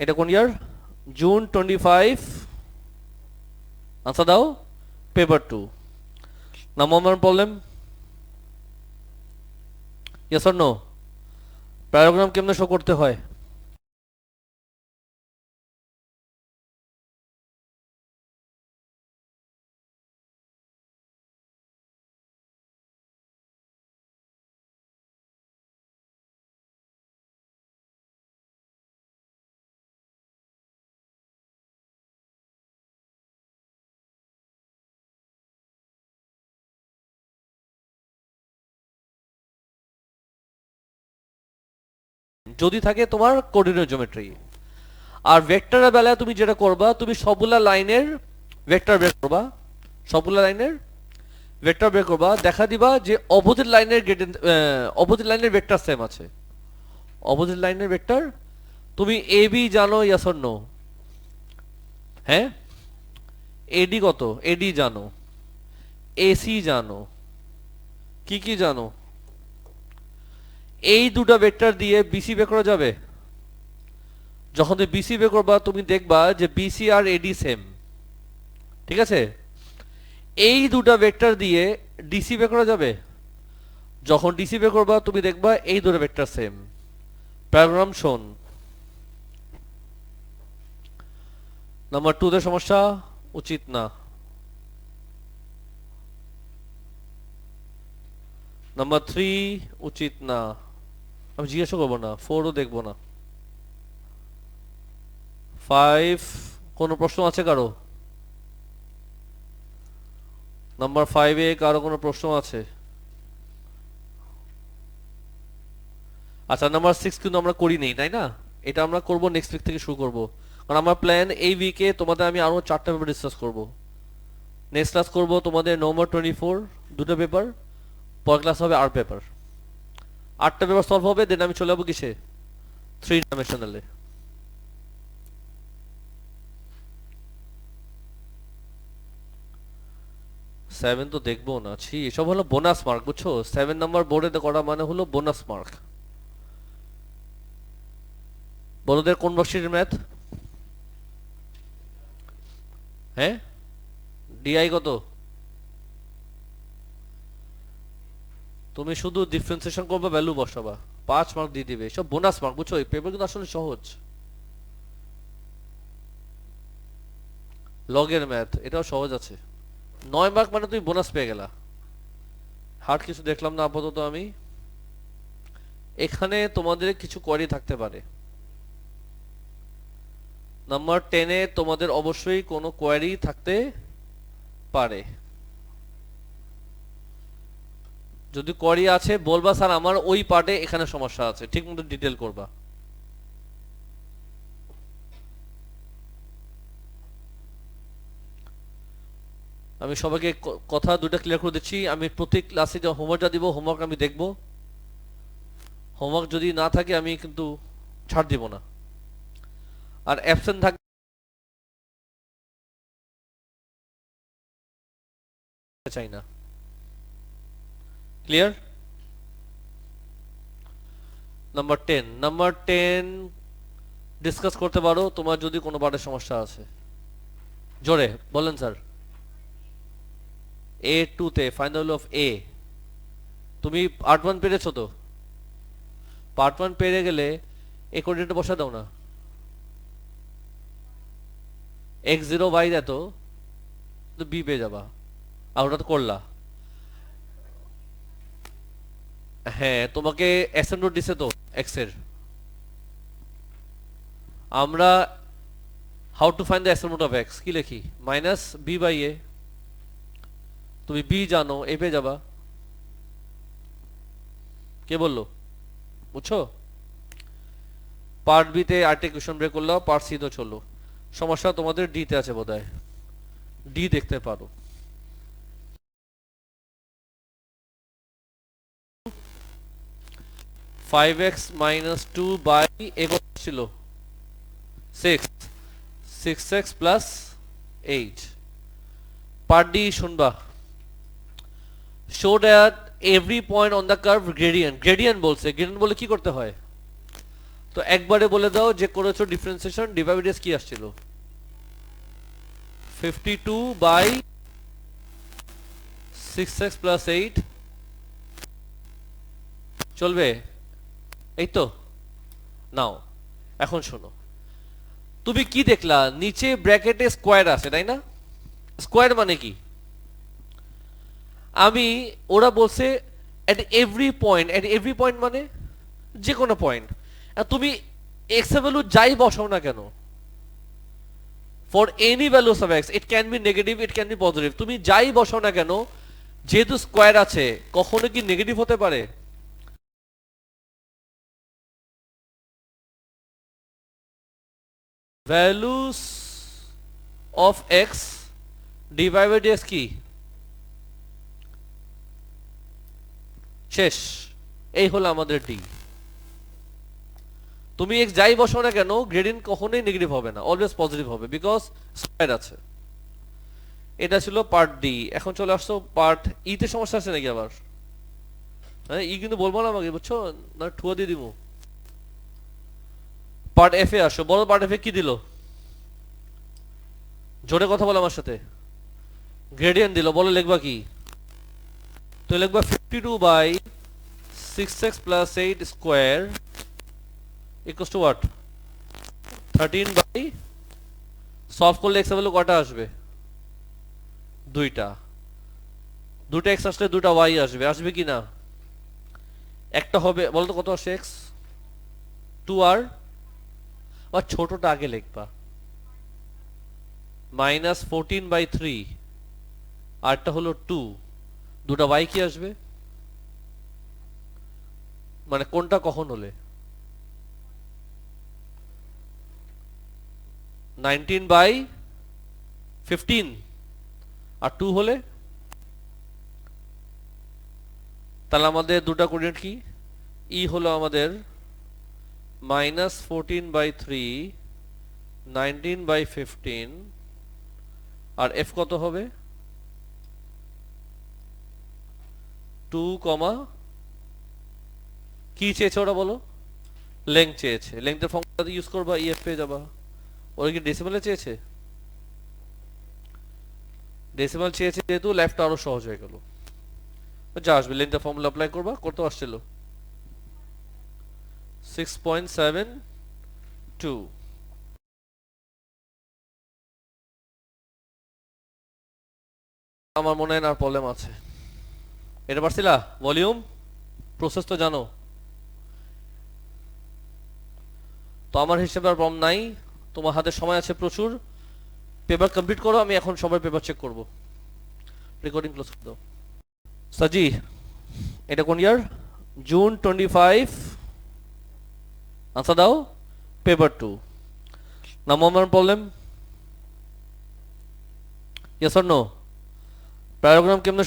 এটা কোন year? June 25। Answer দাও। Paper 2। Number 1 problem. Yes or no? প্যারাগ্রাম কেমনে শো করতে হয়? যদি থাকে তোমার কোঅর্ডিনেট জিওমেট্রি। আর ভেক্টরের বেলায় তুমি যেটা করবা, তুমি সবগুলা লাইনের ভেক্টর বের করবা। সবগুলা লাইনের ভেক্টর বের করবা, দেখা দিবা যে অপোজিট লাইনের অপোজিট লাইনের ভেক্টর সেম আছে। অপোজিট লাইনের ভেক্টর তুমি এ বি জানো, ইয়েস অর নো? হ্যাঁ, এডি কত? এডি জানো, এসি জানো, কি কি জানো? এই দুটো ভেক্টর দিয়ে বিসি বের করা যাবে। যখন তুমি বিসি বের করবা তুমি দেখবা যে বিসি আর এডি সেম। ঠিক আছে, এই দুটো ভেক্টর দিয়ে ডিসি বের করা যাবে। যখন ডিসি বের করবা তুমি দেখবা এই দুটো ভেক্টর সেম। প্যারাগ্রাম শোন। নাম্বার 2 তে সমস্যা উচিত না। নাম্বার 3 উচিত না, আমি জিজ্ঞাসা করবো না। 4ও দেখবো না। 5 কোনো প্রশ্ন আছে কারো? নাম্বার 5 এ কারো কোনো প্রশ্ন আছে? আচ্ছা, নাম্বার 6 কিন্তু আমরা করি নেই, তাই না? এটা আমরা করব নেক্সট উইক থেকে শুরু করব। কারণ আমার প্ল্যান এই উইকে তোমাদের আমি আরো 4টা পেপার ডিসকাস করব। নেক্সট ক্লাস করব তোমাদের নভেম্বর 24 দুটো পেপার, পর ক্লাস হবে আর পেপার। 8টা পেপার সলভ হবে, দেন আমি চলে যাবো কিসে? 3 ডাইমেনশনালে। 7 তো দেখবো না, ছি, এসব হলো বোনাস মার্ক, বুঝছো? 7 নাম্বার বোর্ডে করা মানে হলো বোনাস মার্ক। বড়দের কোন বর্ষের ম্যাথ? হ্যাঁ, ডিআই কত? তুমি শুধু ডিফারেন্সিয়েশন করবে, ভ্যালু বসাবা, 5 মার্ক দিয়ে দিবে। সব বোনাস মার্ক, বুঝছো? এই পেপার কিন্তু আসলে সহজ। লগের ম্যাথ এটাও সহজ আছে। 9 মার্ক মানে তুমি বোনাস পেয়ে গেলা। হার্ড কিছু দেখলাম না আপাতত আমি। এখানে তোমাদের কিছু কোয়ারি থাকতে পারে। নাম্বার 10 এ তোমাদের অবশ্যই কোনো কোয়ারি থাকতে পারে। যদি কোয়ারি আছে বলবা, স্যার আমার ওই পার্টে এখানে সমস্যা আছে, ঠিক মতো ডিটেল করবা। আমি সবাইকে কথা দুটো ক্লিয়ার করে দিচ্ছি। আমি প্রতি ক্লাসে যে হোমওয়ার্কটা দিব, হোমওয়ার্ক আমি দেখব। হোমওয়ার্ক যদি না থাকে আমি কিন্তু ছাড় দিব না। আর অ্যাবসেন্ট থাকতে চাই না। ক্লিয়ার? নাম্বার 10 ডিসকাস করতে পারো তোমার যদি কোনো পার্টের সমস্যা আছে। জোরে বলেন স্যার। A2 তে ফাইনাল অফ এ তুমি পার্ট 1 পেরেছো তো? পার্ট 1 পেরে গেলে এ কোঅর্ডিনেটে বসা দাও না। x0 y এত তো বি পেয়ে যাবা। আর ওটা তো করলা। হ্যাঁ, তোমাকে অ্যাসাইনমেন্ট দিছে তো এক্স এর। আমরা how to find the assignment of x কি লিখি? মাইনাস বি বাই এ। তুমি বি জানো, এ পেয়ে যাবা। কে বললো? বুঝছো? পার্ট বি তে আরেকটা ইকুয়েশন বের করলো, পার্ট সি তো চললো। সমস্যা তোমাদের ডি তে আছে বোধহয়। ডি দেখতে পারো। 5x minus 2 by এ কত ছিল? 6 6x plus 8। পার্ট ডি শুনবা। show that every point on the curve gradient। gradient বলছে, gradient বলে কি করতে হয়? তো একবারে বলে দাও যে করেছো ডিফারেন্সিয়েশন ডিভাইডেড কি আসছিল 52 বাই 6x প্লাস 8 চলবে এই তো নাও এখন শোনো তুমি কি দেখলা নিচে ব্র্যাকেটে স্কয়ার আছে তাই না স্কয়ার মানে কি আমি ওরা বলছে এট এভরি পয়েন্ট মানে যে কোনো পয়েন্ট তুমি x এর ভ্যালু যাই বসাও না কেন for any values of x it can be negative it can be positive তুমি যাই বসাও না কেন যেহেতু স্কয়ার আছে কখনো কি নেগেটিভ হতে পারে values of x divided x কি শেষ এই হলো আমাদের d তুমি x যাই বসাও না কেন গ্রেডিয়েন্ট কখনোই নেগেটিভ হবে না অলওয়েজ পজিটিভ হবে বিকজ স্কয়ার আছে এটা ছিল পার্ট ডি এখন চলে আসছো পার্ট ই তে সমস্যা আছে নাকি আবার হ্যাঁ ই কিন্তু বলবো না আমাকে বুঝছো না ঠুয়া দিয়ে দিব পার্ট এফ এ আসো বড় পার্ট এফ এ কি দিল জোরে কথা বলো আমার সাথে গ্রেডিয়েন্ট দিল বলো লিখবা কি তো লিখবা 52 by 6x plus 8 square equals to what 13 by solve করলে x এর ভ্যালু কয়টা আসবে দুইটা x আসলে দুটো y আসবে কি না একটা হবে বলো তো কত আসে x 2r আর ছোটটা আগে লিখবা -14/3 আরটা হলো 2 দুটো y কি আসবে মানে কোনটা কখন হলে 19/15 আর 2 হলে তাহলে আমাদের দুটো কোঅর্ডিনেট কি ই হলো আমাদের -14/3 19/15 আর f কত হবে 2, কি চেয়েছে ওরা বলো লেংথ চেয়েছে লেংথের ফর্মুলা ইউজ করবা ইএফ পেয়ে যাবা ওরা কি ডেসিমালে চেয়েছে ডেসিমাল চেয়েছে যেহেতু লেফট আরো সহজ হয়ে গেল যা আসবে লেংথের ফর্মুলা অ্যাপ্লাই করবা কত আসছিল 6.72 আমার মনে হয় না প্রবলেম আছে এটা পারছিলা ভলিউম প্রসেস তো জানো তো আমার হিসেবে আর প্রবলেম নাই তোমার হাতে সময় আছে প্রচুর পেপার কমপ্লিট করো আমি এখন সবার পেপার চেক করব রেকর্ডিং ক্লোজ করে দাও সাজি এটা কোন ইয়ার জুন 25 আনসার দাও paper 2 number problem yes or no প্যারাগ্রাম কেমনে